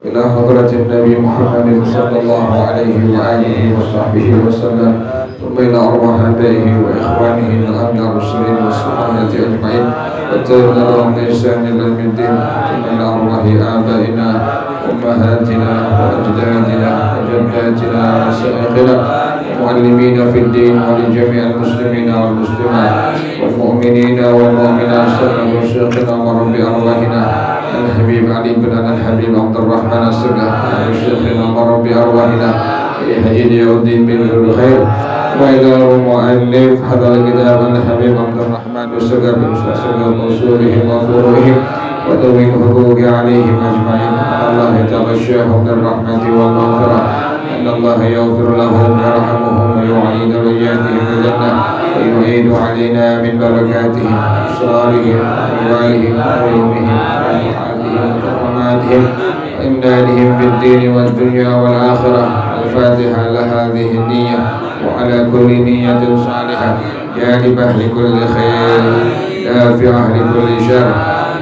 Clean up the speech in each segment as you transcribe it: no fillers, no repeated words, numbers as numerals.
إلى حضرة النبي محمد صلى الله عليه وآله وصحبه وسلم، ثم إلى أرواح آبائه وإخوانه من الأنبياء والمرسلين والصحابة أجمعين والتابعين لهم بإحسان إلى يوم الدين، ثم إلى أرواح آبائنا وأمهاتنا وأجدادنا وجداتنا ومشايخنا ومعلمين في الدين ولجميع المسلمين والمسلمات والمؤمنين والمؤمنات سلم وشيخنا ورب أرواحنا الحبيب علي بن الحبيب عبد الرحمن السقا وشيخنا ورب أرواحنا هدي يوم الدين بالخير، وإلى المؤلف هذا الكتاب الحبيب عبد الرحمن السقا بمستقبل أصولهم وفروعهم وذوي الحقوق عليهم أجمعين. الله يتغشاهم بالرحمة والمغفرة، إن الله يغفر لهم ويرحمهم ويعيد درجاتهم الجنة ويعيد علينا من بركاتهم أسرارهم أموالهم علومهم وأمهاتهم وكراماتهم وإمدادهم بالدين والدنيا والآخرة. الفاتحة لهذه النية وعلى كل نية صالحة جالبة لكل خير دافعة لكل شر،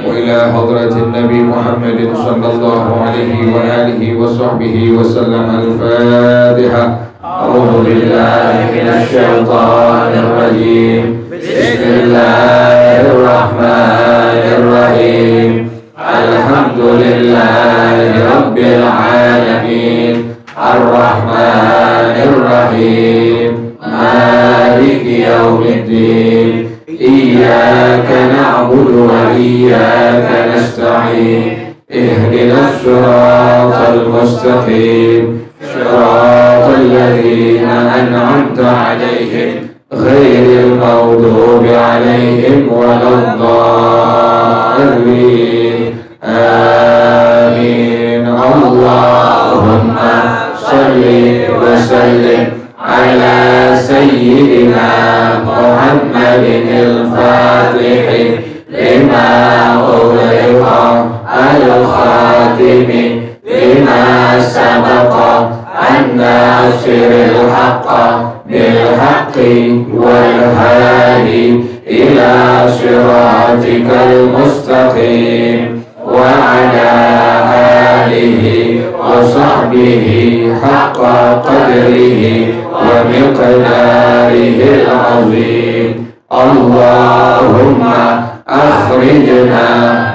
وإلى حضرة النبي محمد صلى الله عليه وآله وصحبه وسلم. الفاتحة. أعوذ بالله من الشيطان الرجيم، بسم الله الرحمن الرحيم. الحمد لله رب العالمين، الرحمن الرحيم، مالك يوم الدين، إياك نعبد وإياك نستعين، اهدنا الصراط المستقيم، صراط الذين أنعمت عليهم غير المغضوب عليهم ولا الضالين. آمين. اللهم صل وسلم على سيدنا محمد الفاتح لما أغلق الخاتم لما سبق الناصر الحق بالحق والهادي إلى صراطك المستقيم، وعلى آله وصحبه حق قدره ومقداره العظيم. اللهم أخرجنا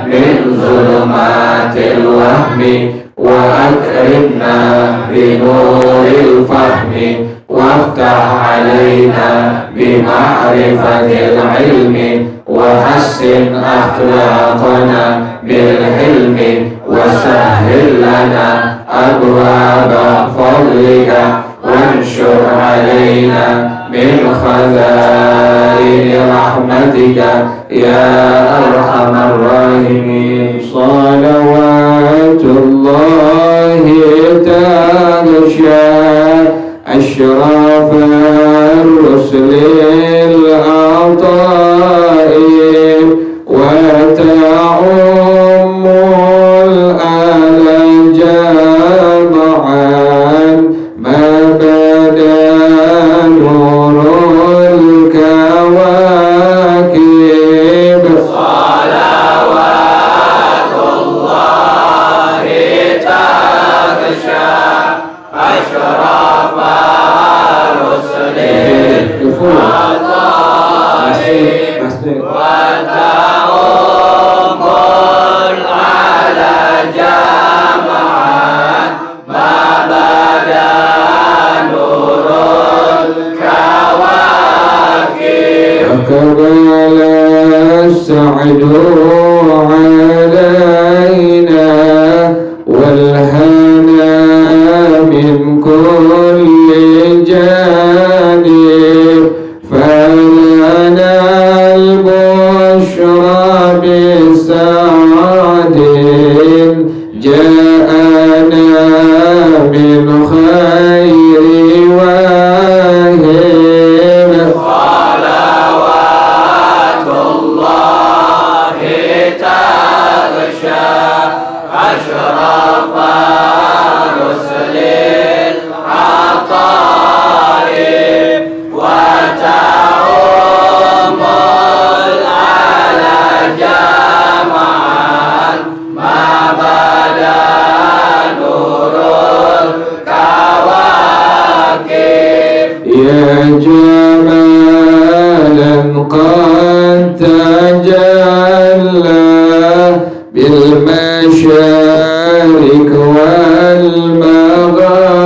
من ظلمات الوهم وأكرمنا بنور الفهم، وافتح علينا بمعرفة العلم، وحسن أخلاقنا بالحلم، وسهل لنا أبواب فضلك، وانشر علينا من خزائن رحمتك يا أرحم الراحمين. صلوات الله تغشى أشراف الرسل العطاء، وتعم الآل جمعا ما بدا نور الكواكب. صلوات الله تغشى أشراف الرسل العطاء، وتعم الأعلى جمعا ما بدا نور الكواكب. أقبل السعد علينا والهنا من كل جانب، فلنا البشرى بسعد جاءنا من خير واهب. صلوات الله تغشى أشرف رسل العطاء، وتعم الأعلى جمعا ما بدا يا جمالا قد تجلى بالمشارق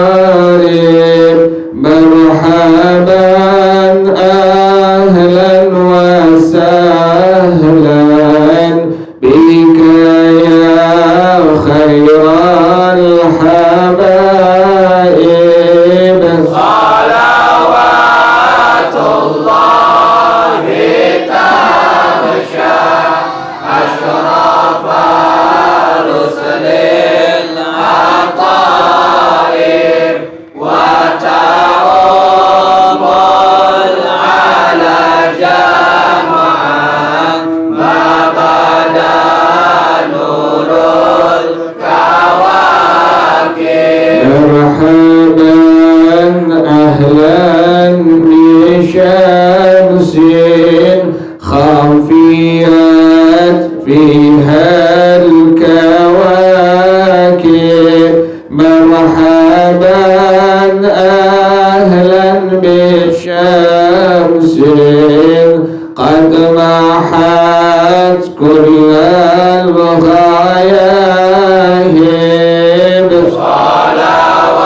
والمغارب مرحبا أهلا وسهلا بك يا خير الحبائب صلوات الله تغشى أشرف رسل العطائر وتعم العلا جمعا ما بدا نور الكواكب مرحبا أهلا بشمس خافيت فيها الكواكب مرحبا أهلا بشمس قد محت كل الغياهب صلوات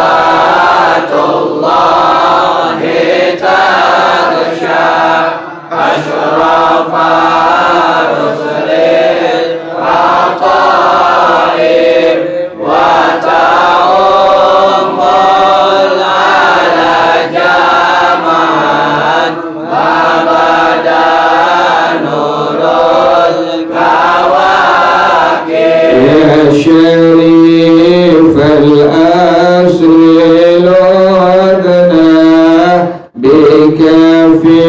الله تغشى أشرف رسل العطائر وتعم العلا جمعا ما بدا نور الكواكب يا شريف الأصل لدنا بك في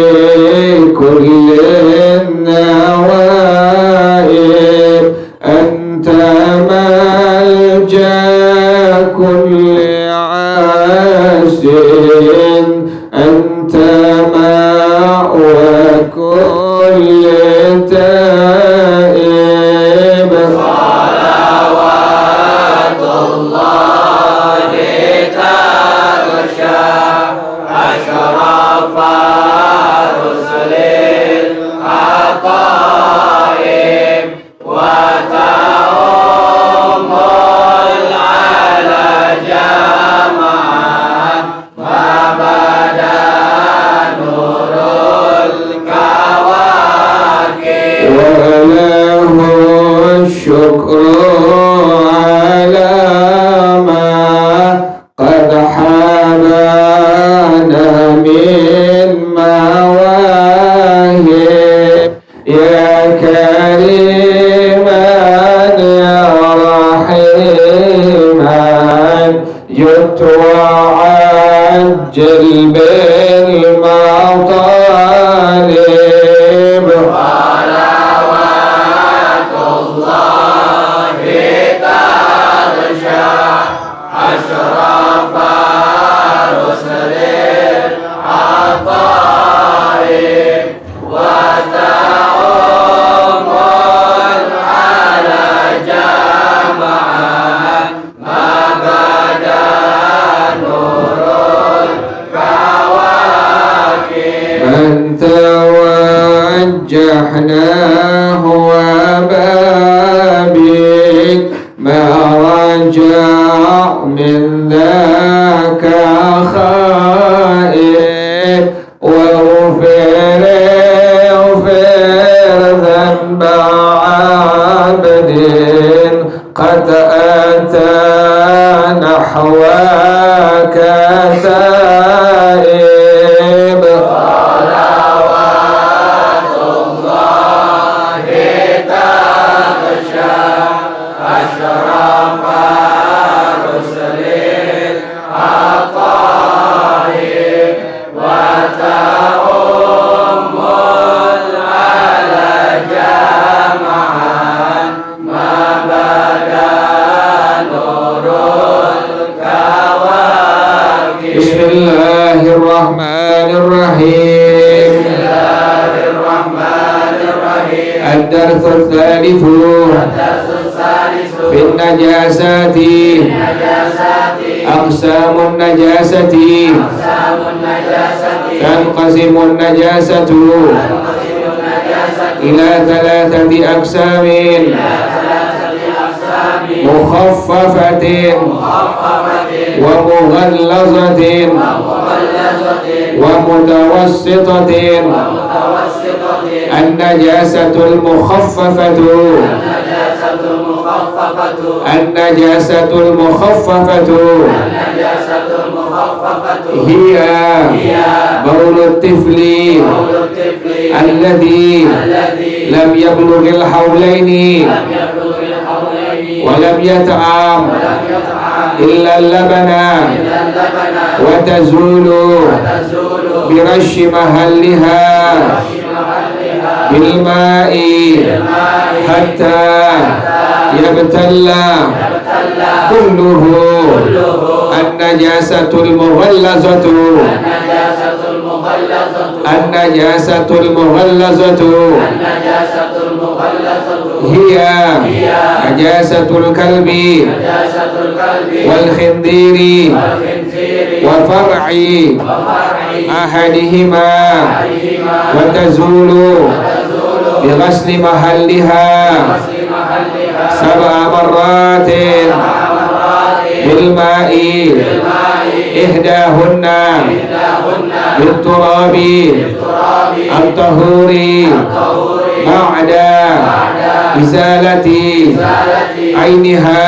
كل النوائب أنت ملجأ كل عاسر أنت مأوى كل تائب صلوات الله تغشى أشرف رسل العطائر وتعم العلا جمعا ما بدا نور الكواكب وله الشكر على ما قد حبانا من مواهب يا كريما يا رحيما جئت وعجل بالمطالب صلوات الله تغشى أشرف رسل العطائر وتعم العلا جمعا ما بدا نور الكواكب من توجهناه وبابك ما رجع من ذاك خائف واغفر ذنب عبد قد أتى نحوك تائب صلوات الله تغشى أشرف رسل العطائر وتعم العلا جمعا ما بدا نور الكواكب بسم الله الرحمن الرحيم بسم الله الرحمن الرحيم الدرس الثالث الدرس الثالث في النجاسات أقسام النجاسة تنقسم النجاسة إلى ثلاثة أقسام مخففة ومغلظة ومتوسطة. النجاسة المخففة هي بول الطفل الذي لم يبلغ الحولين ولم يطعم إلا اللبن وتزول برش محلها بالماء حتى يبتل كله. النجاسة المغلظة هي نجاسة الكلب والخنزير وفرع أحدهما وتزول بغسل محلها 7 مرات بالماء إحداهن بالتراب الطهور بعد إزالة عينها.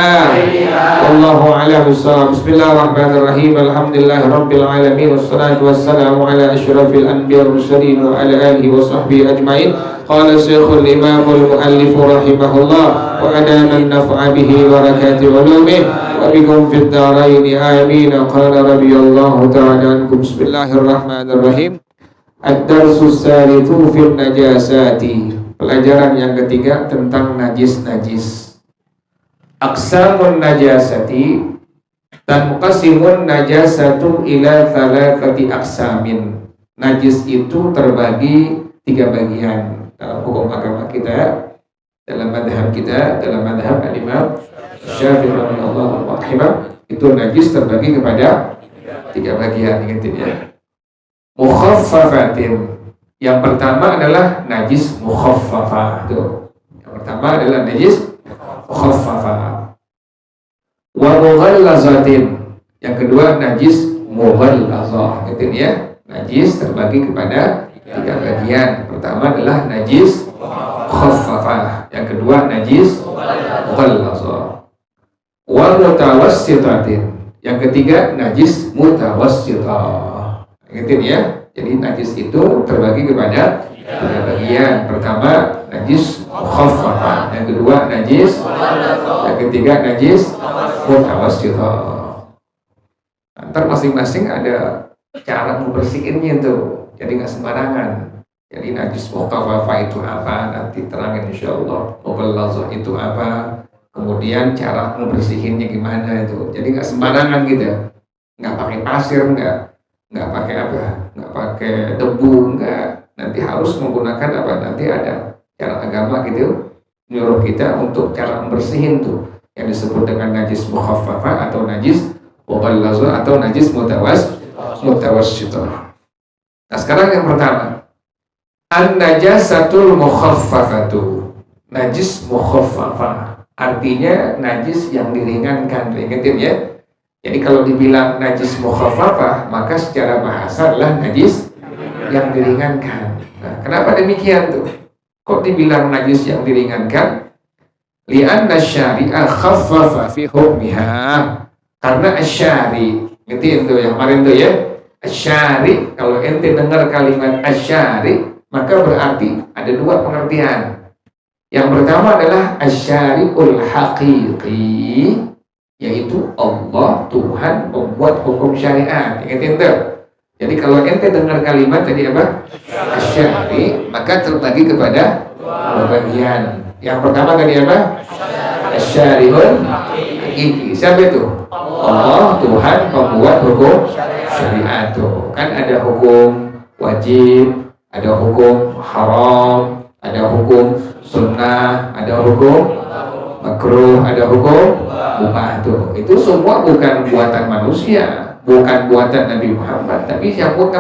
والله أعلم بالصواب. بسم الله الرحمن الرحيم. الحمد لله رب العالمين والصلاة والسلام على أشرف الأنبياء والمرسلين وعلى آله وصحبه أجمعين. قال الشيخ الإمام المؤلف رحمه الله وأدام النفع به بركات علومه وبكم في الدارين آمين. قال رضي الله تعالى عنكم. بسم الله الرحمن الرحيم. Ad-darsus salitsu fil najasati. Pelajaran yang ketiga tentang najis-najis. Aqsamun najasati tanqasimun najasatu ila thalathati aqsamin. Najis itu terbagi 3 bagian dalam hukum agama kita, dalam madhab kita, dalam madhab al-Imam Syafi'i rahimahullah itu najis terbagi kepada 3 bagian intinya. Mukhaffafatin. Yang pertama adalah najis mukhaffafah. Yang pertama adalah najis mukhaffafah. Wa mughallazatin. Yang kedua najis mughallazah. Gitu ya. Najis terbagi kepada 3 bagian. Pertama adalah najis mukhaffafah. Yang kedua najis mughallazah. Wa mutawassitatin. Yang ketiga najis mutawassitah. Gitu ya. Jadi najis itu terbagi kepada 3 bagian. Pertama najis mukhaffafah, yang kedua najis, yang ketiga najis mutawassithah. Antar masing-masing ada cara membersihinnya tuh. Jadi nggak sembarangan. Jadi najis mukhaffafah itu apa? Nanti terangin insyaallah. Mughalazah itu apa? Kemudian cara membersihinnya gimana itu. Jadi nggak sembarangan gitu. Nggak pakai pasir, nggak pakai apa, nggak pakai debu, nggak. Nanti harus menggunakan apa? Nanti ada cara agama gitu nyuruh kita untuk cara membersihin tuh yang disebut dengan najis mukhaffafah atau najis mughallazah atau najis mutawassithah. Nah sekarang yang pertama, an-najasatul mukhaffafatu. Najis mukhaffafah artinya najis yang diringankan. Ingetin ya. Jadi kalau dibilang najis mukhaffafah, maka secara bahasa adalah najis yang diringankan. Nah, kenapa demikian tuh? Kok dibilang najis yang diringankan? Li'anna syari'a khaffafa fi hukmiha. Karena asyari, ngertiin tuh yang kemarin tuh ya. Asyari, kalau ente dengar kalimat asyari, maka berarti ada 2 pengertian. Yang pertama adalah asyari'ul haqiqi, yaitu Allah, Tuhan pembuat hukum syariat. Ingatin tuh. Jadi kalau ente dengar kalimat tadi apa? Asyari, maka terbagi kepada 2 bagian. Yang pertama tadi apa? Asyari'un haqiqi. Siapa itu? Allah, Tuhan pembuat hukum syariat tuh. Kan ada hukum wajib, ada hukum haram, ada hukum sunnah, ada hukum makruh, ada hukum mubah tuh. Itu semua bukan buatan manusia, bukan buatan Nabi Muhammad, tapi yang buat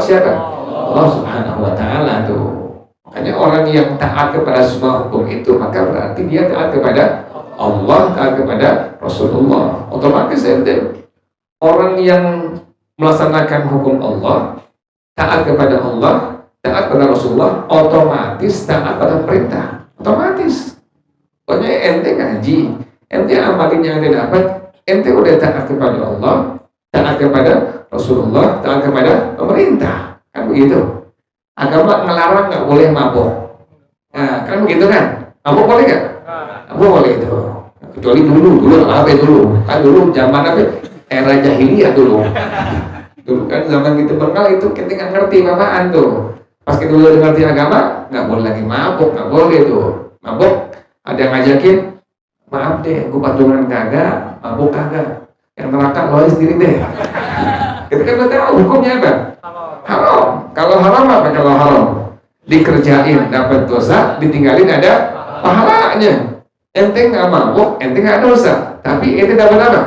siapa? Allah Subhanahu wa taala tuh. Makanya orang yang taat kepada semua hukum itu, maka berarti dia taat kepada Allah, taat kepada Rasulullah. Otomatis orang yang melaksanakan hukum Allah, taat kepada Allah, taat kepada Rasulullah, otomatis taat pada perintah. Otomatis. Pokoknya ente ngaji, ente amalin yang ente dapat, ente udah taat kepada Allah, taat kepada Rasulullah, taat kepada pemerintah. Kan begitu. Agama ngelarang nggak boleh mabok. Nah, kan begitu kan? Mabok boleh nggak? Mabok boleh itu. Kecuali dulu apa dulu? Kan dulu zaman apa? Era jahiliyah dulu. Dulu kan zaman kita bengal itu kita nggak ngerti apaan tuh. Pas kita udah ngerti agama, nggak boleh lagi mabok, nggak boleh tuh. Mabok, ada yang ngajakin, maaf deh, gue patungan kagak, mabok kagak. Yang neraka lo sendiri deh. Kita kan udah tahu hukumnya apa? Haram. Kalau haram apa? Kalau haram dikerjain dapat dosa, ditinggalin ada pahalanya. Ente nggak mabok, ente nggak dosa, tapi ente dapat apa?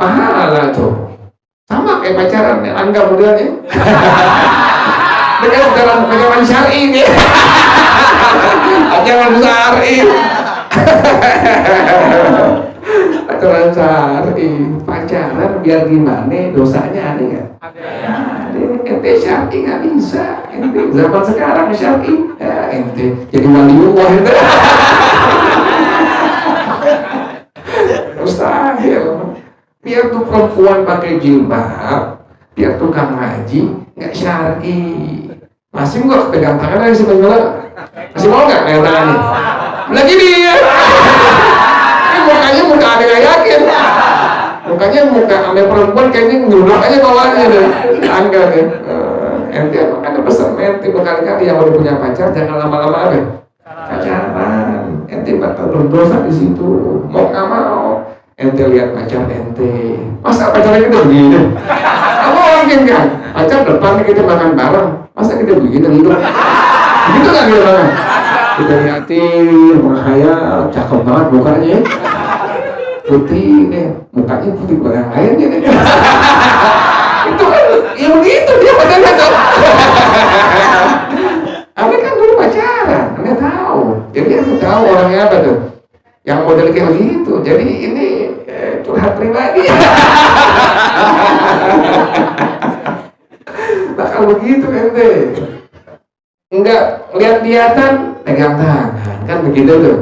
Pahala tuh. Sama kayak pacaran, anggap modelnya. Dengan dalam pacaran syar'i nih. Pacaran syar'i. Pacaran syar'i. Pacaran biar gimana dosanya ada nggak? Ada. Ente syar'i nggak bisa. Ente zaman sekarang syar'i. Ya, ente jadi waliullah ente. Mustahil. Biar tuh perempuan pakai jilbab, biar tukang ngaji nggak syar'i. Masih nggak pegang tangan lagi sebenarnya? Masih mau nggak pegang tangannya? Lagi dia. Mukanya muka ada nggak yakin. Mukanya muka ame perempuan kayaknya nyuruh aja bawahnya deh. Angga deh. Ente makanya pesan ente berkali-kali yang udah punya pacar jangan lama-lama apa? Pacaran. Ente bakal berdosa di situ. Mau nggak mau. Ente lihat pacar ente. Masa pacarnya kita begini? Kamu mungkin kan? Pacar depan kita makan bareng. Masa kita begini gitu? Begitu kan kita makan? Kita liatin, menghayal, cakep banget mukanya. Putih deh, mukanya putih banget yang lainnya deh. Itu kan, ya begitu dia pacarnya tuh. Ane kan dulu pacaran, Ane tahu. Jadi Ane tahu orangnya apa tuh. Yang model kayak begitu. Jadi ini curhat pribadi. Bakal begitu ente. Enggak lihat-lihatan, pegang tangan, kan begitu tuh.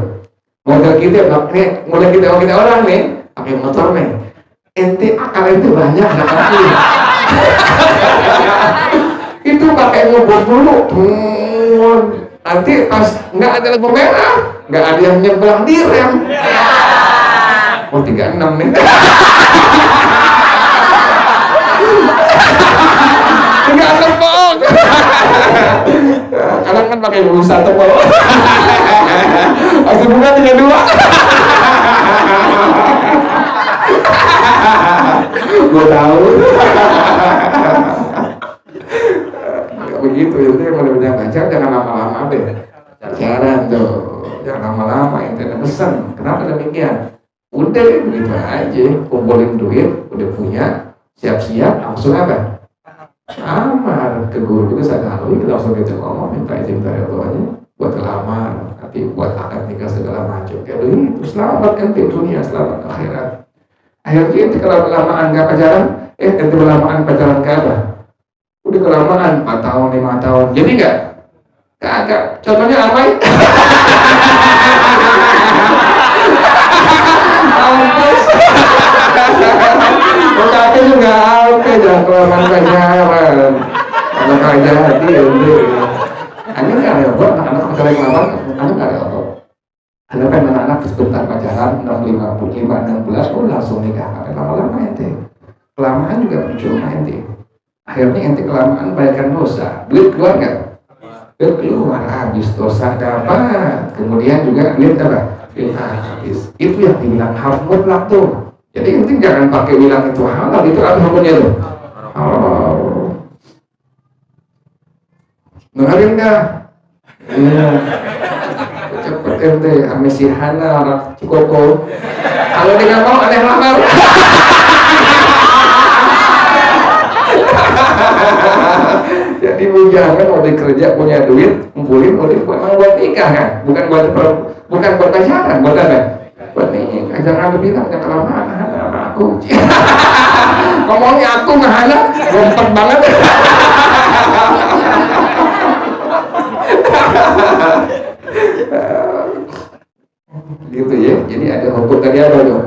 Model kita, model kita orang nih, pakai motor nih. Ente akal itu banyak nggak kaki. Itu pakai ngebut dulu. Nanti pas nggak ada lampu merah, nggak ada yang nyebrang direm. Oh 36 nih. Nggak tepok. Kadang kan pakai busa tepok. Masih bukan 32. Gue tahu. Nggak begitu itu yang udah pacar jangan lama-lama deh. Pacaran tuh, jangan lama-lama. Ente pesan. Kenapa demikian? Udah begitu aja, kumpulin duit, udah punya, siap-siap, langsung apa? Amar ke guru juga saya tahu, langsung kita ngomong minta izin dari tuanya buat kelamar, nanti buat akad nikah segala macam. Ya begitu, selamat ente dunia, selamat akhirat. Akhirnya ente kelamaan nggak pacaran, ente kelamaan pacaran ke apa? Udah kelamaan 4 tahun, 5 tahun, jadi nggak? Kagak. Contohnya apa? Tapi juga apa jangan kelamaan pacaran. Kalau kaya hati ya udah. Anda nggak ada buat anak-anak pacaran kelamaan, Anda nggak ada apa. Anda kan anak-anak sebentar pacaran 6, 5, 16, langsung nikah. Tapi lama-lama ente kelamaan juga percuma ente. Akhirnya ente kelamaan bayarkan dosa. Duit keluar nggak? Duit keluar habis, dosa dapat. Kemudian juga duit apa? Habis. Itu yang dibilang haram mutlak tuh. Jadi ente jangan pakai bilang itu halal, itu apa hukumnya tuh? Halal. Dengerin nggak? Iya. Cepet ikut ente ame si Hana orang Cikoko. Kalau dia nggak mau aneh lamar. Jadi bujangan mau kerja punya duit, kumpulin buat nikah kan, bukan buat pacaran, buat apa? Buat nikah. Jangan lu bilang jangan lama aku. Ngomongnya aku Hana, rompet banget. Gitu ya. Jadi ada hukum tadi apa tuh?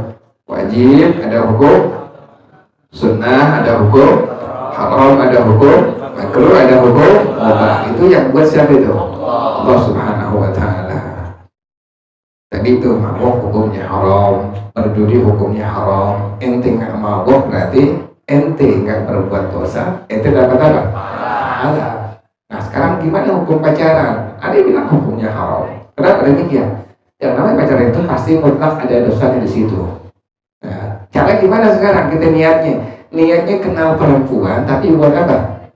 Wajib, ada hukum sunnah, ada hukum haram, ada hukum makruh, ada hukum mubah. Itu yang buat siapa itu? Allah Subhanahu wa Ta'ala. Tadi itu mabuk hukumnya haram, berjudi hukumnya haram. Ente nggak mabuk berarti ente nggak berbuat dosa, ente dapat apa? Pahala. Nah sekarang gimana hukum pacaran? Ada yang bilang hukumnya haram. Kenapa demikian? Yang namanya pacaran itu pasti mutlak ada dosanya di situ. Nah, cara gimana sekarang kita niatnya? Niatnya kenal perempuan, tapi buat apa?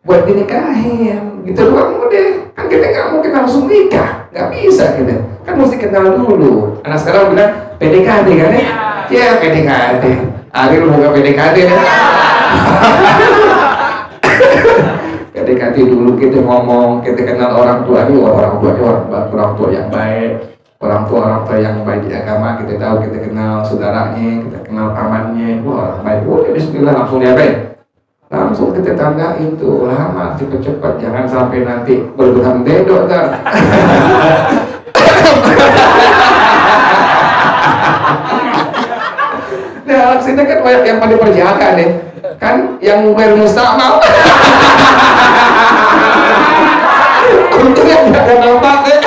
Buat dinikahin, gitu doang udah. Kan kita nggak mungkin langsung nikah, nggak bisa kita. Kan mesti kenal dulu. Anak sekarang bilang PDKT kan ya? Ya PDKT. Akhirnya lu buka PDKT ya. PDKT dulu kita ngomong, kita kenal orang tuanya, orang tua yang baik. Orang tua yang baik di agama, kita tahu, kita kenal saudaranya, kita kenal pamannya, wah baik, bismillah langsung diapain? Langsung kita tandain tuh, lama cepet-cepet, jangan sampai nanti berbulan dedok kan. Nah sini kan banyak yang pada perjaka nih, kan yang bermustakmal. Untungnya nggak ada nampak ya.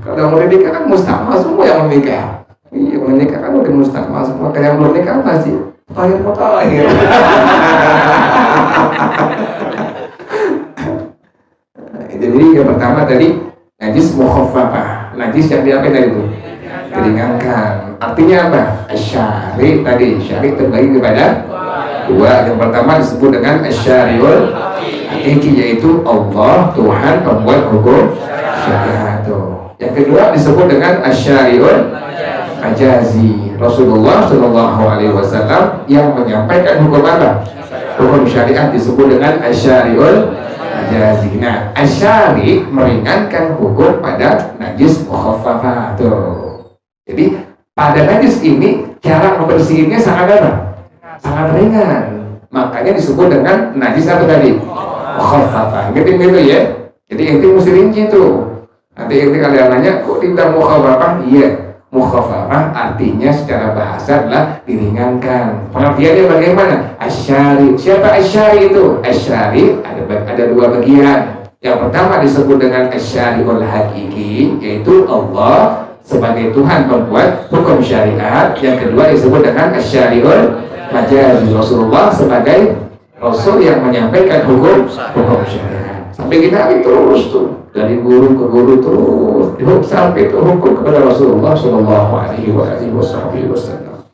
Kalau mau menikah kan mustakmal semua yang menikah. Iya menikah kan udah mustakmal semua. Kayak yang belum nikah masih tahir. Jadi yang pertama tadi najis mukhaffafah. Najis yang diapain tadi itu? Diringankan. Artinya apa? Syari tadi. Syari terbagi kepada dua. Yang pertama disebut dengan syariul hakiki, yaitu Allah Tuhan pembuat hukum syariat. Yang kedua disebut dengan asyariul majazi, Rasulullah Shallallahu Alaihi Wasallam yang menyampaikan hukum apa? Hukum syariat disebut dengan asyariul majazi. Nah, asyari meringankan hukum pada najis mukhaffafah. Jadi pada najis ini cara membersihinnya sangat apa? Sangat ringan. Makanya disebut dengan najis apa tadi? Mukhaffafah. Gitu ya. Jadi inti mesti rinci tuh. Nanti kalian nanya, kok tidak mukhaffafah? Iya, mukhaffafah artinya secara bahasa adalah diringankan. Pengertiannya bagaimana? Asyari. Siapa asyari itu? Asyari ada dua bagian. Yang pertama disebut dengan asyariul hakiki, yaitu Allah sebagai Tuhan pembuat hukum syariat. Yang kedua disebut dengan asyariul majazi, Rasulullah sebagai Rasul yang menyampaikan hukum syariat. Sampai kita terus tuh. Dari guru ke guru terus sampai itu hukum kepada Rasulullah Shallallahu Alaihi Wasallam.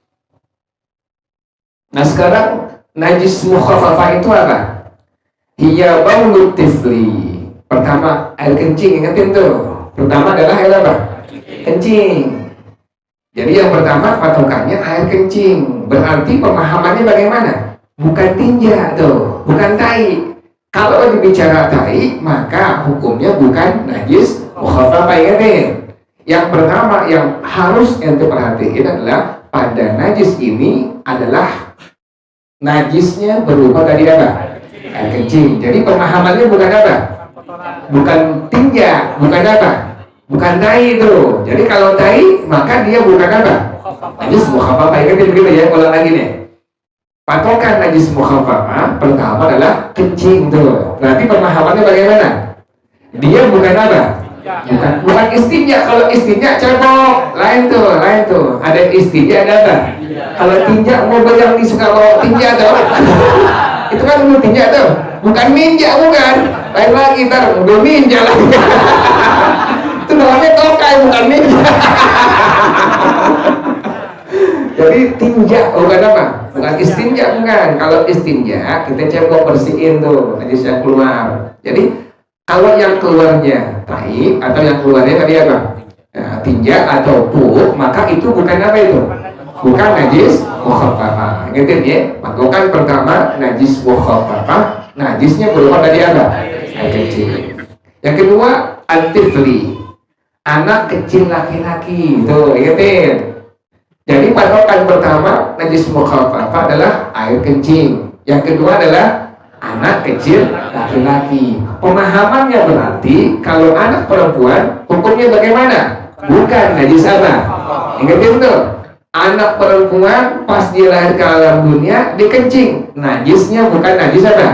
Nah sekarang najis mukhaffafah itu apa? Hiya baulut tifli. Pertama air kencing, ingetin tuh. Pertama adalah air apa? Kencing. Jadi yang pertama patokannya air kencing. Berarti pemahamannya bagaimana? Bukan tinja tuh, bukan tai. Kalau dibicara tai, maka hukumnya bukan najis mukhaffafah ya. Yang pertama yang harus ente perhatiin adalah pada najis ini adalah najisnya berupa tadi apa? Air kencing. Jadi pemahamannya bukan apa? Bukan tinja, bukan apa? Bukan tai itu. Jadi kalau tai, maka dia bukan apa? Najis mukhaffafah ya, begitu ya. Ulang lagi nih. Patokan najis mukhaffafah pertama adalah kencing tuh. Berarti pemahamannya bagaimana? Dia bukan apa? Bukan istinja. Kalau istinja cebok, lain tuh. Ada istinja, ada apa? Kalau tinja mobil yang disuka bawa tinja tuh. Itu kan dulu tinja tuh. Bukan ninja, bukan. Lain lagi ntar udah ninja lagi. Itu namanya tokai, bukan ninja. Jadi tinja bukan apa? Bukan istinja, bukan. Kalau istinja kita cebok bersihin tuh najis yang keluar. Jadi Kalau yang keluarnya tai atau yang keluarnya tadi apa? Nah, tinja atau pup, maka itu bukan apa itu? Bukan najis mukhaffafah. Ingat ya? Maka kan pertama najis mukhaffafah, najisnya berupa tadi apa? Air kecil. Yang kedua al-tifli, anak kecil laki-laki. Tuh, ingetin. Jadi patokan pertama najis mukhaffafah adalah air kencing. Yang kedua adalah anak kecil laki-laki. Pemahamannya berarti kalau anak perempuan hukumnya bagaimana? Bukan najis apa? Ingatin tuh, anak perempuan pas dia lahir ke alam dunia dikencing, najisnya bukan najis apa?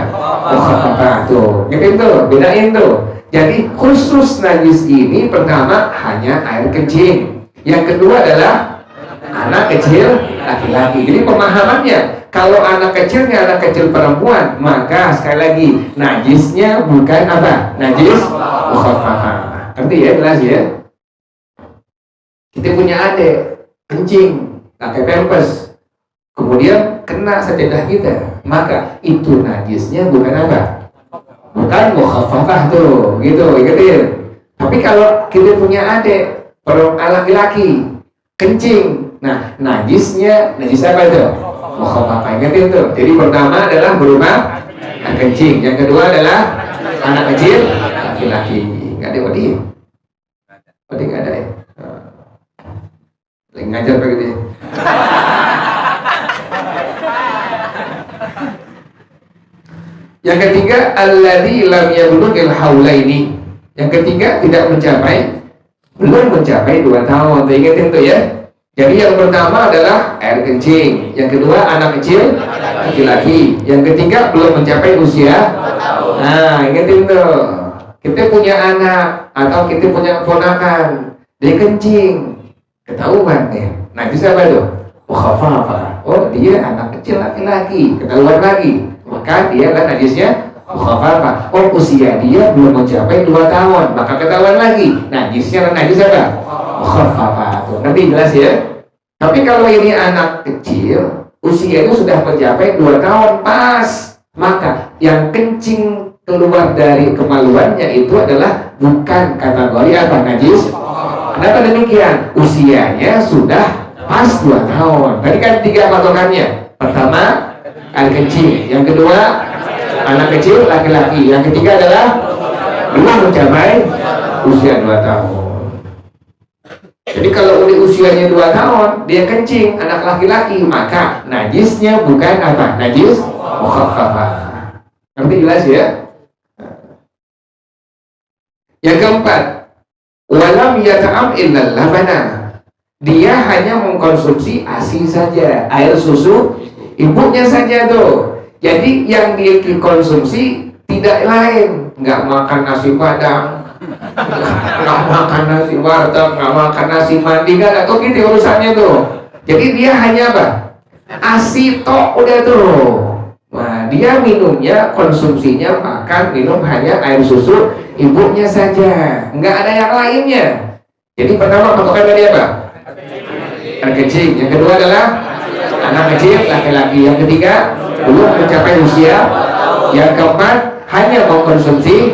Tuh, ingatin tuh, bedain tuh. Jadi khusus najis ini pertama hanya air kencing. Yang kedua adalah anak kecil laki-laki. Jadi pemahamannya, kalau anak kecilnya anak kecil perempuan, maka sekali lagi najisnya bukan apa? Najis mukhaffafah. Ngerti ya, jelas ya? Kita punya adik kencing, pakai pampers, kemudian kena sejadah kita, maka itu najisnya bukan apa? Bukan mukhaffafah tuh, gitu, ingetin. Tapi kalau kita punya adik laki-laki kencing, nah najisnya najis apa itu? Mukhaffafah. Ingatin tuh. Jadi pertama adalah berupa kencing, yang kedua adalah anak kecil laki-laki. Nggak ada Wadi? Wadi nggak ada ya? Lagi ngajar pakai dia. Yang ketiga alladzi lam yablughil haulaini. Yang ketiga belum mencapai 2 tahun. Ingatin tuh ya. Jadi yang pertama adalah air kencing, yang kedua anak kecil laki-laki, yang ketiga belum mencapai usia. Nah, ingetin tuh, kita punya anak atau kita punya ponakan, dia kencing, ketahuan nih. Nah, itu siapa tuh? Mukhaffafah. Oh, dia anak kecil laki-laki, ketahuan lagi, maka dia adalah najisnya mukhaffafah. Oh, usia dia belum mencapai 2 tahun, maka ketahuan lagi. Najisnya najis apa? Mukhaffafah. Nanti jelas ya. Tapi kalau ini anak kecil, usianya sudah mencapai 2 tahun pas, maka yang kencing keluar dari kemaluannya itu adalah bukan kategori apa? Najis. Kenapa demikian? Usianya sudah pas 2 tahun. Tadi kan 3 patokannya. Pertama, air kencing. Yang kedua, anak kecil laki-laki. Yang ketiga adalah belum mencapai usia 2 tahun. Jadi kalau udah usianya 2 tahun, dia kencing, anak laki-laki, maka najisnya bukan apa? Najis mukhaffafah. Ngerti jelas ya? Yang keempat, walam yata'am illal labana. Dia hanya mengkonsumsi ASI saja, air susu ibunya saja tuh. Jadi yang dia konsumsi tidak lain, nggak makan nasi padang, nggak makan nasi warteg, nggak makan nasi mandi, kan atau gitu urusannya tuh. Jadi dia hanya apa? ASI tok udah tuh. Nah, dia minumnya, konsumsinya makan, minum hanya air susu ibunya saja, nggak ada yang lainnya. Jadi pertama patokan tadi apa? Air kencing. Yang kedua adalah anak kecil laki-laki. Yang ketiga belum mencapai usia. Yang keempat hanya mengkonsumsi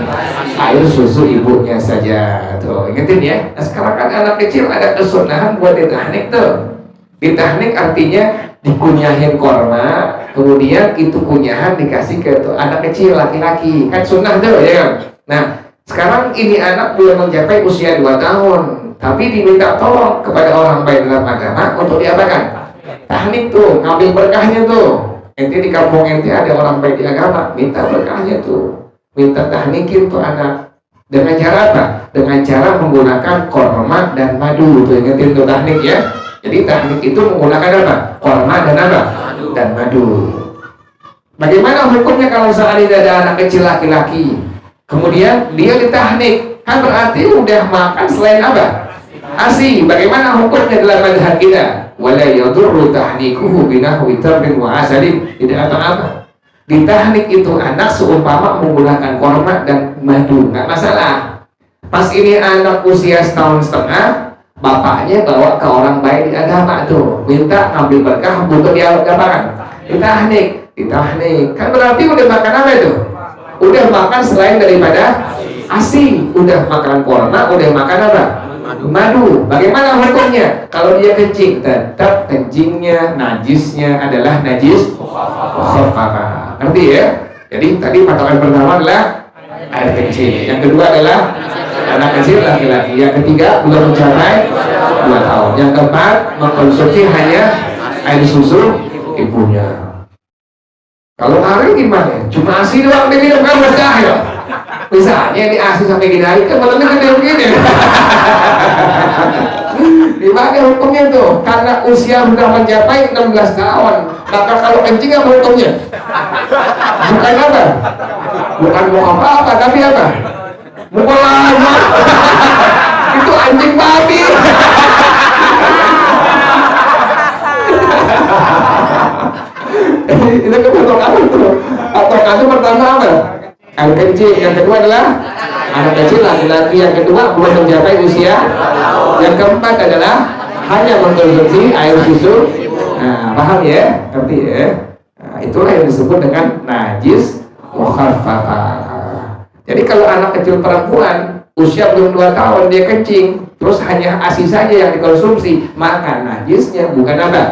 air susu ibunya saja. Tuh, ingetin ya. Nah, sekarang kan anak kecil ada kesunahan buat ditahnik tuh. Ditahnik artinya dikunyahin korma, kemudian itu kunyahan dikasih ke tuh anak kecil laki-laki. Kan sunnah tuh ya kan. Nah, sekarang ini anak belum mencapai usia 2 tahun, tapi diminta tolong kepada orang baik dalam agama untuk diapakan? Tahnik tuh, ngambil berkahnya tuh. Ente di kampung ente ada orang baik di agama, minta berkahnya tuh, minta tahnikin tuh anak. Dengan cara apa? Dengan cara menggunakan korma dan madu tuh, ingetin tuh tahnik ya. Jadi tahnik itu menggunakan apa? Korma dan apa? Dan madu. Bagaimana hukumnya kalau seandainya ada anak kecil laki-laki, kemudian dia ditahnik, kan berarti udah makan selain apa? ASI. Bagaimana hukumnya dalam mazhab kita? Wala yadurru tahnikuhu binahwi tarbin wa asalin. Tidak apa-apa. Ditahnik itu anak seumpama menggunakan korma dan madu, nggak masalah. Pas ini anak usia 1,5 tahun, bapaknya bawa ke orang baik di agama tuh, minta ngambil berkah untuk dia apakan? Ditahnik. Kan berarti udah makan apa itu? Udah makan selain daripada asing, udah makan korma, udah makan apa? Madu. Bagaimana hukumnya? Kalau dia kencing, tetap kencingnya, najisnya adalah najis khaffafah. Ngerti ya? Jadi tadi patokan pertama adalah air kencing. Yang kedua adalah anak kecil laki-laki. Yang ketiga belum mencapai 2 tahun. Yang keempat mengkonsumsi hanya air susu ibunya. Kalau hari gimana? Cuma ASI doang diminum kan mustahil. Misalnya di ASI sampai gini hari kan malamnya gede begini. Gimana hukumnya tuh? Karena usia sudah mencapai 16 tahun. Maka kalau kencing apa hukumnya? Bukan apa? Bukan mau apa-apa, tapi apa? Mau lama. Itu anjing babi. Itu patokan itu. Patokan itu pertama apa? Air kencing. Yang kedua adalah anak kecil laki-laki. Yang kedua belum mencapai usia. Yang keempat adalah hanya mengkonsumsi air susu. Nah, paham ya? Ngerti ya? Nah, itulah yang disebut dengan najis mukhaffafah. Jadi kalau anak kecil perempuan usia belum 2 tahun dia kencing, terus hanya ASI saja yang dikonsumsi, maka najisnya bukan apa?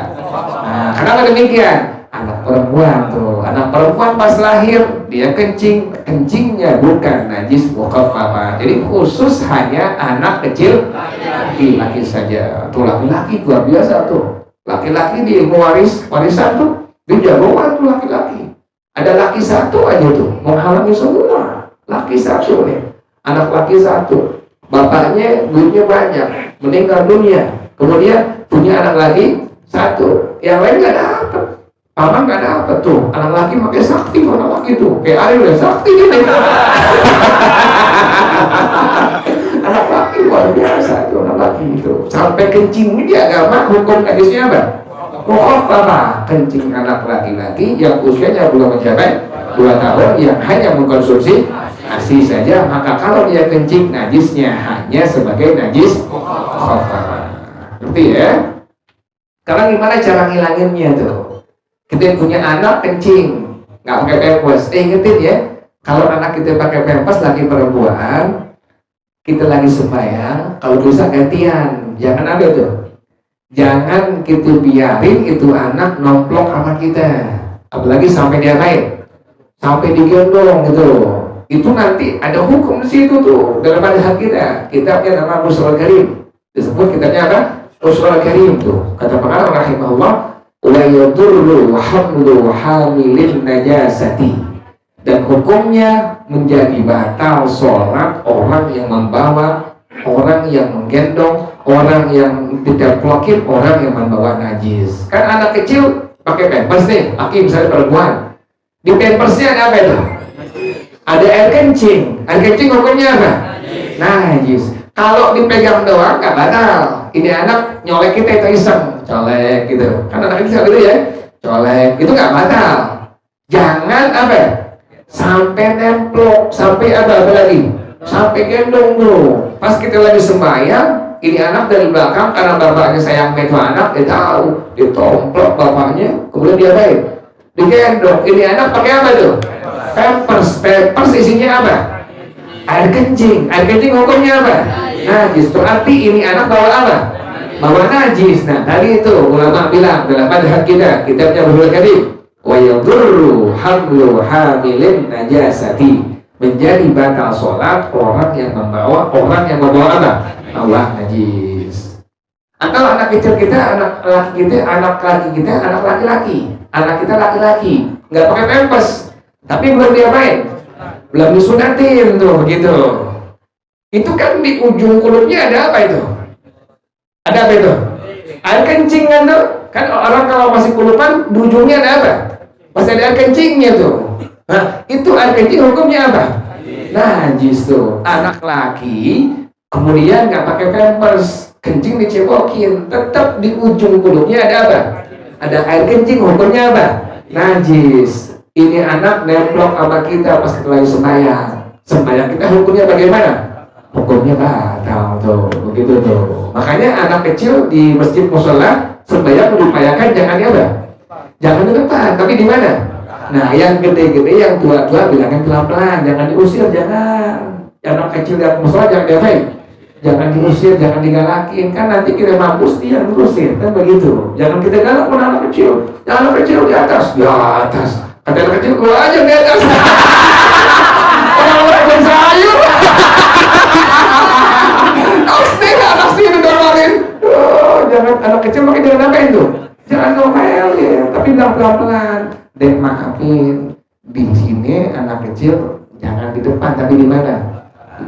Nah, kenapa demikian? Anak perempuan tuh, anak perempuan pas lahir dia kencing, kencingnya bukan najis mukhaffafah. Jadi khusus hanya anak kecil laki-laki saja. Tuh laki-laki luar biasa tuh. Laki-laki dia warisan tuh, dia jagoan tuh laki-laki. Ada laki satu aja tuh menghalangi semua. Laki satu nih, anak laki satu, bapaknya duitnya banyak, meninggal dunia, kemudian punya anak lagi satu, yang lain nggak dapet. Paman nggak dapet tuh, anak laki pakai sakti, anak laki tuh kayak Ari udah sakti gini. Anak laki luar biasa tuh, anak laki itu sampai kencing di agama hukum hadisnya apa? Mukhaffafah. Kencing anak laki-laki yang usianya belum mencapai 2 tahun yang hanya mengkonsumsi ASI saja, maka kalau dia kencing najisnya hanya sebagai najis khaffafah. Ngerti ya? Sekarang gimana cara ngilanginnya tuh? Kita punya anak kencing nggak pakai pampers, ingetin ya, kalau anak kita pakai pampers laki perempuan, kita lagi sembahyang, kalau bisa gantian, jangan ada tuh. Jangan kita biarin itu anak nomplok sama kita, apalagi sampai diapain, sampai digendong gitu. Itu nanti ada hukum di situ tuh dalam hadis kita. Kitabnya nama Ushul Karim. Disebut kitabnya apa? Ushul Karim tuh. Kata pengarang rahimahullah, wa yadurru hamlu hamilin najasati. Dan hukumnya menjadi batal sholat orang yang membawa, orang yang menggendong, orang yang tidak pelokit, orang yang membawa najis. Kan anak kecil pakai pampers nih, laki misalnya perempuan. Di pampersnya ada apa itu? Ada air kencing. Air kencing hukumnya apa? Najis. Kalau dipegang doang nggak batal. Ini anak nyolek kita itu iseng, colek gitu. Kan anak kecil gitu ya, colek. Itu nggak batal. Jangan apa? Sampai nemplok, sampai apa lagi? Sampai gendong tuh. Pas kita lagi sembahyang, ini anak dari belakang karena bapaknya sayang itu anak, dia tahu, ditomplok bapaknya, kemudian dia baik, digendong. Ini anak pakai apa tuh? Pampers. Pampers isinya apa? Air kencing. Air kencing hukumnya apa? Najis. Berarti ini anak bawa apa? Bawa najis. Nah tadi itu ulama bilang dalam madhab kita, kitabnya Ushul Karim, wa yadurru hamlu hamilin najasati. Menjadi batal sholat orang yang membawa apa? Bawa najis. Atau anak kecil kita, anak laki kita, anak laki-laki, anak kita laki-laki, nggak pakai pampers, tapi belum diapain, belum disunatin tuh begitu. Itu kan di ujung kulitnya ada apa itu? Ada apa itu? Air kencing kan tuh? Kan orang kalau masih kulupan, di ujungnya ada apa? Masih ada air kencingnya tuh. Nah, itu air kencing hukumnya apa? Najis tuh. Anak laki kemudian nggak pakai pampers, kencing dicepokin, tetap di ujung kulitnya ada apa? Ada air kencing, hukumnya apa? Najis. Ini anak nemplok sama kita pas lagi sembahyang. Sembahyang kita hukumnya bagaimana? Hukumnya batal tuh, begitu tuh. Makanya anak kecil di masjid mushola sembahyang diupayakan jangan di apa? Jangan di depan, tapi di mana? Nah, yang gede-gede, yang tua-tua bilangin pelan-pelan, jangan diusir, jangan. Anak kecil yang musola jangan diapain? Jangan diusir, jangan digalakin, kan nanti kita mampus dia ngusir, kan begitu. Jangan kita galak pun anak kecil. Anak kecil di atas, kata anak kecil keluar aja di atas. Orang-orang yang sayur. Anak sih didorongin. Jangan anak kecil makin jangan apain tuh. Jangan ngomelin, tapi pelan-pelan. Dan maafin, di sini anak kecil jangan di depan, tapi di mana?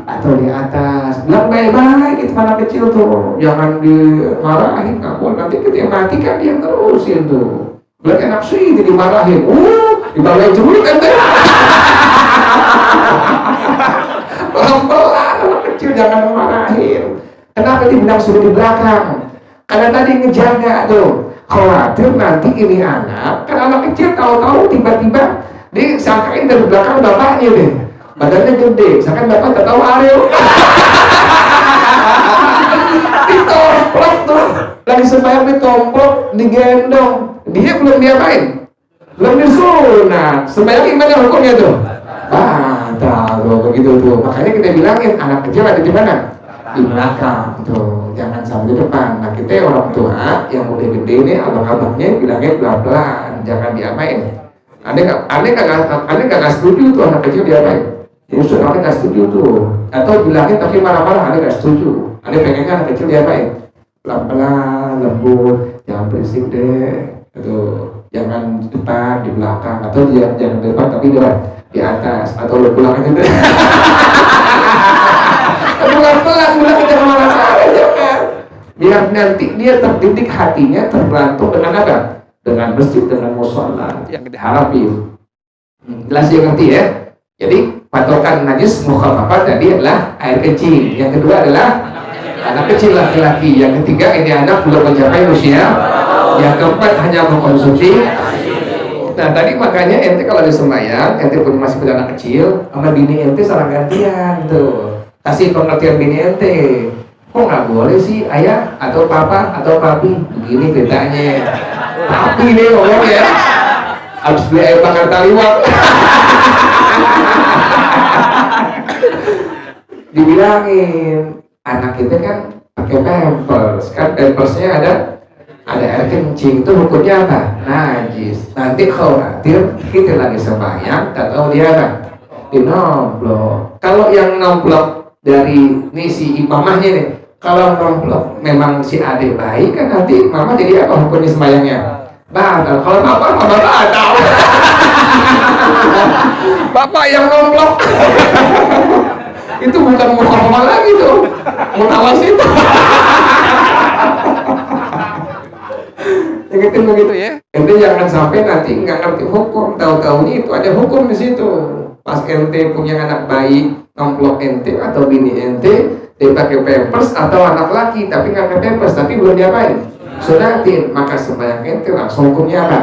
Atau di atas. Bilang baik-baik itu anak kecil tuh, jangan dimarahin, nggak boleh. Nanti kita mati kan dia terusin tuh. Bilang enak sih dimarahin, dibawain celurit kan? Pelan-pelan anak kecil jangan memarahin. Kenapa dibilang suruh di belakang? Karena tadi ngejaga tuh, khawatir nanti ini anak, kan anak kecil tahu-tahu tiba-tiba disangkain dari belakang bapaknya deh. Badannya gede, misalkan bapak tak tahu Ariel. Ditomplok tuh, lagi sembahyang ditomplok, digendong. Dia belum diapain? Belum disunat. Sembahyang gimana hukumnya tuh? Tahu begitu tuh. Makanya kita bilangin anak kecil ada di mana? Di belakang tuh, jangan sampai di depan. Nah kita orang tua yang udah gede nih, abang-abangnya bilangnya pelan-pelan, jangan diapain. Aneh kagak setuju tuh anak kecil diapain. Justru aneh gak setuju tuh. Atau bilangin tapi marah-marah, aneh gak setuju. Aneh pengennya anak kecil diapain? Pelan-pelan, lembut, jangan berisik deh. Tuh, jangan di depan, di belakang. Atau jangan di depan tapi di atas. Atau lo pulang aja deh. Pelan-pelan, jangan marah-marah, jangan. Biar nanti dia terdidik hatinya terbantu dengan apa? Dengan masjid, dengan musola yang diharapin. Jelas ya, ngerti ya? Jadi patokan najis mukhaffafah tadi adalah air kecil. Yang kedua adalah anak kecil laki-laki. Yang ketiga ini anak belum mencapai usia. Yang keempat hanya mengkonsumsi. Nah tadi makanya ente kalau di sembahyang, ente pun masih punya anak kecil, sama bini ente salah gantian tuh. Kasih pengertian bini ente. Kok nggak boleh sih ayah atau papa atau papi? Begini ceritanya. Papi nih ngomong ya. Habis beli air bakar taliwang. Dibilangin anak kita kan pakai pampers, kan pampersnya ada air kencing, itu hukumnya apa? Najis. Nanti khawatir kita lagi sembahyang, tak tahu dia apa? Dinomplok. Kalau yang nomplok dari nih si imamahnya nih, kalau nomplok memang si adik baik kan nanti mama jadi apa hukumnya sembahyangnya? Batal. Kalau bapak batal. Bapak yang nomplok. Itu bukan mukhaffafah lagi tuh, munawas itu. Yang itu begitu ya. Ente jangan sampai nanti nggak ngerti hukum, tahu-tahunya itu ada hukum di situ. Pas ente punya anak bayi, nomplok ente atau bini ente, dia pakai pampers atau anak laki tapi nggak pakai pampers tapi belum diapain, sunatin, maka sembahyang ente langsung hukumnya apa?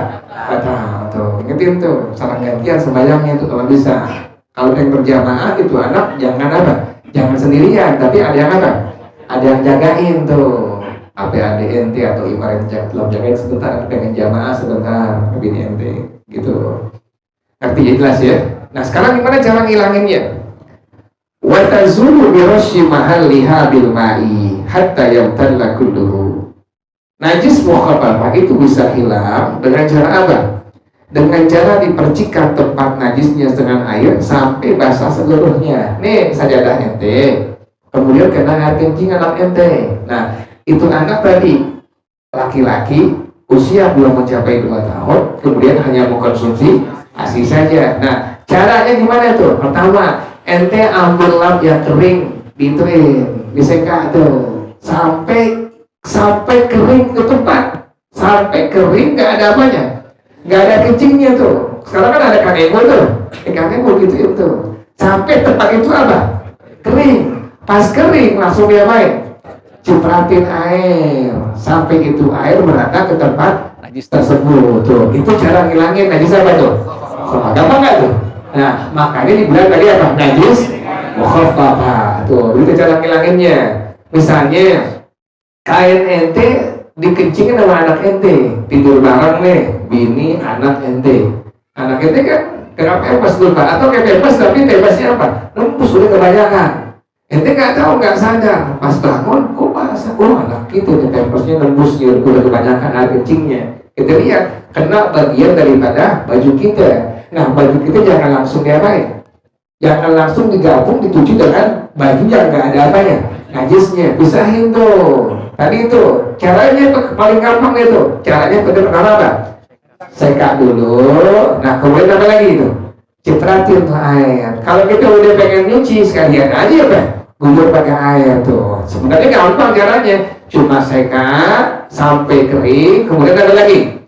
Batal tuh. Ingetin tuh, salah gantian sembahyangnya itu kalau bisa. Kalau yang berjamaah itu anak jangan apa? Jangan sendirian, tapi ada yang apa? Ada yang jagain tuh. Apa adik ente atau ibarat belum jagain sebentar, pengen jamaah sebentar, bini ente, gitu. Ngerti ya, jelas ya? Nah sekarang gimana cara ngilanginnya? Wa tazulu bi rasyi mahalliha bil ma'i hatta yamtalla kulluhu. Najis mukhaffafah itu bisa hilang dengan cara apa? Dengan cara dipercikan tempat najisnya dengan air sampai basah seluruhnya. Nih sajadah ente, kemudian kena air kencing anak ente. Nah itu anak tadi laki-laki usia belum mencapai 2 tahun, kemudian hanya mengkonsumsi ASI saja. Nah caranya gimana tuh? Pertama, ente ambil lap yang kering, dituin, diseka tuh sampai kering ke tempat, sampai kering nggak ada apanya. Nggak ada kencingnya tuh. Sekarang kan ada kanebo tuh. Kanebo gitu itu. Sampai tempat itu apa? Kering. Pas kering langsung diapain? Cipratin air. Sampai itu air merata ke tempat najis tersebut tuh. Itu cara ngilangin najis apa tuh? Gampang nggak tuh? Nah makanya dibilang tadi apa? Najis mukhaffafah tuh. Itu cara ngilanginnya. Misalnya kain ente dikencingin sama anak ente, tidur bareng nih, bini anak ente kan kena pempes lupa, atau kayak pempes tapi pempesnya apa? Nembus udah kebanyakan. Ente nggak tahu, nggak sadar, pas bangun kok bahasa anak gitu, pempesnya nembus udah kebanyakan air kencingnya. Kita lihat kena bagian daripada baju kita. Nah, baju kita jangan langsung diapain? Jangan langsung digabung dituju dengan baju yang nggak ada apanya, najisnya. Pisahin tuh. Tadi itu caranya paling gampang itu. Caranya pertama apa? Sekat dulu. Nah, kemudian apa lagi itu? Cipratin tuh air. Kalau kita udah pengen nyuci sekalian aja ya, guyur pakai air tuh. Sebenarnya gampang caranya. Cuma sekat sampai kering. Kemudian ada lagi.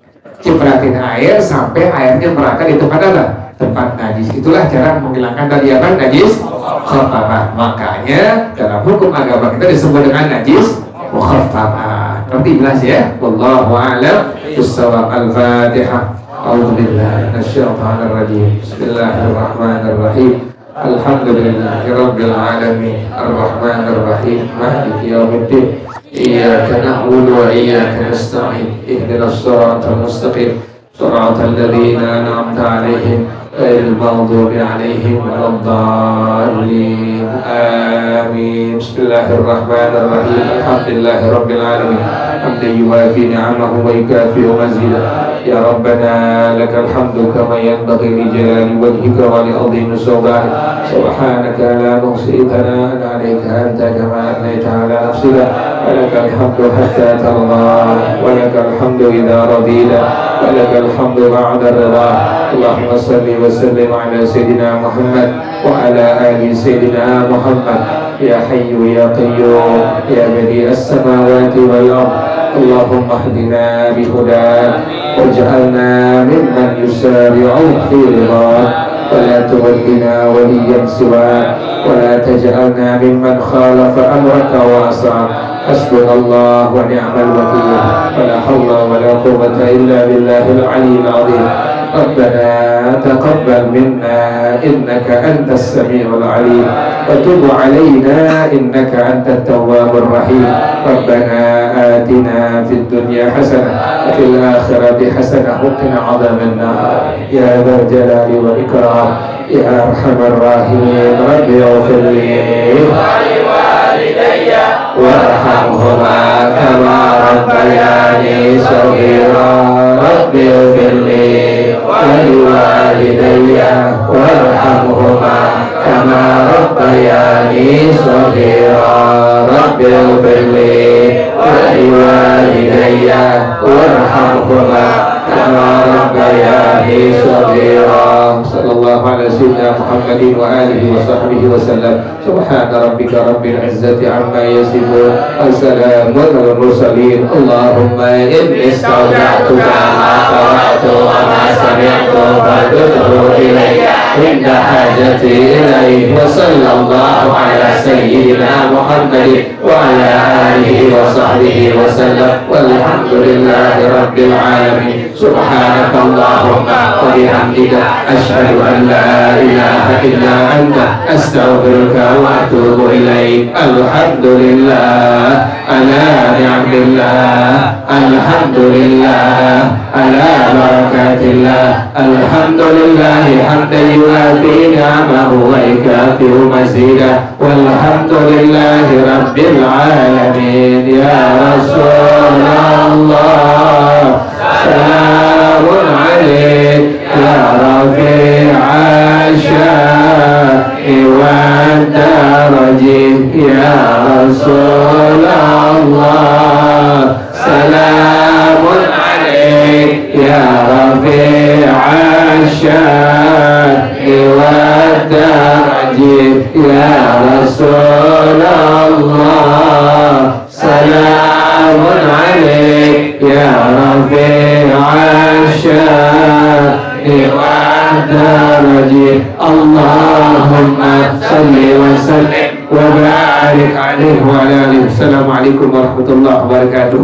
Cipratin air sampai airnya merata di tempat apa? Tempat najis. Itulah cara menghilangkan dari apa? Najis khaffafah. Makanya dalam hukum agama kita disebut dengan najis khaffafah. Nanti jelas ya. Wallahu a'lam bissawab. Al-Fatihah. A'udzubillahi minasyaitonir rajim. Bismillahirrahmanirrahim. Alhamdulillahirabbil alamin. Arrahmanir rahim. Maliki yaumiddin. Iyyaka na'budu wa iyyaka nasta'in. Ihdinas siratal mustaqim. Siratal ladzina an'amta 'alaihim ghairil maghdubi 'alaihim waladdallin. Amin. Bismillahirrahmanirrahim. Alhamdulillahirabbil alamin. Hamdan yuwafi ni'amahu wa yukafi'u mazidah. Ya Rabbana lakal hamdu kama yanbaghi li jalali wajhika wa li 'azimi sultanik. Subhanaka la nuhsi thana'an 'alaika anta kama athnayta 'ala nafsika. Walakal hamdu hatta tarda, walakal hamdu idza radita, walakal hamdu ba'da ridha. Allahumma salli wa sallim ala sayyidina Muhammad wa ala ali sayyidina Muhammad. Ya hayyu ya qayyum ya badi'as samawati wal ardh. Allahumma hdina bihudak waj'alna mimman yusari'u fi ridhak. ولا تولنا وليا سواك ولا تجعلنا ممن خالف أمرك وعصاك. حسبنا الله ونعم الوكيل ولا حول ولا قوة إلا بالله العلي العظيم. ربنا تقبل منا إنك أنت السميع العليم وتب علينا إنك أنت التواب الرحيم. ربنا آتنا في الدنيا حسنة وفي الآخرة حسنة وقنا عذاب النار يا ذا الجلال والإكرام يا أرحم الراحمين. رب اغفر لي ولوالدي وارحمهما كما ربياني صغيرا. رب اغفر لي ولوالدي وارحمهما كما ربياني صغيرا. رب اغفر لي ولوالدي وارحمهما كما ربياني صغيرا. صلى الله على سيدنا محمد وآله وصحبه وسلم. سبحان ربك رب العزة عما يصفون وسلام على المرسلين. اللهم إني استودعتك ما قرأت وما سمعت فردده إلي عند حاجتي إليه. وصلى الله على سيدنا محمد وعلى آله وصحبه وسلم والحمد لله رب العالمين. سبحانك اللهم وبحمدك أشهد أن لا إله إلا أنت أستغفرك وأتوب إليك. الحمد لله على نعم الله. الحمد لله على بركات الله. الحمد لله حمدا يوافي نعمه ويكافئ مزيدا. والحمد لله رب العالمين. يا رسول الله سلام عليك يا رفيع الشان والدرج. يا رسول الله سلام عليك يا رفيع الشان والدرج. يا رسول الله سلام عليك يا رفيع الشان والدرج. اللهم صل وسلم وبارك عليه وعلى آله. السلام عليكم ورحمة الله وبركاته.